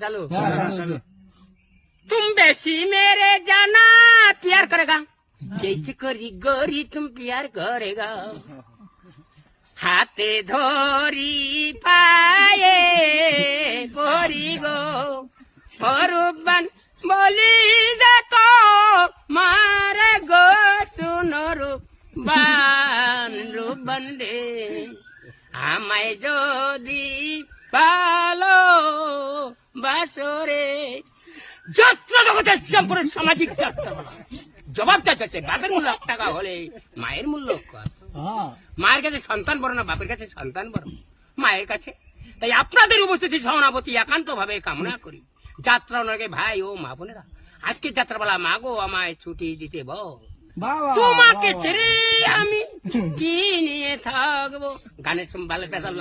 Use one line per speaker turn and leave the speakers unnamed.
चालू तुम बेसी मेरे जाना प्यार करेगा जैसे करी गोरी तुम प्यार करेगा हाथे धोरी पाए पोरी गो रूपन बोली देखो मारे गो सुनो रूपन रे আমায় যদি ভালো বাসরে যাত্রা জগতের সম্পূর্ণ সামাজিক যাত্রা জবাবটা চাচ্ছে বাপের মূল্য 1 টাকা হলে মায়ের মূল্য কত মায়ের কাছে সন্তান বড় না বাপের কাছে সন্তান বড় মায়ের কাছে তাই আপনাদের উপস্থিতি সহানুভূতি একান্ত ভাবে কামনা করি যাত্রা ওনাকে ভাই ও মা বোনেরা আজকে যাত্রাবেলা মাগো আমায় ছুটি দিতে বল তোমাকে ছেড়ে আমি কি নিয়ে থাকবো গানের ভালো পেশাল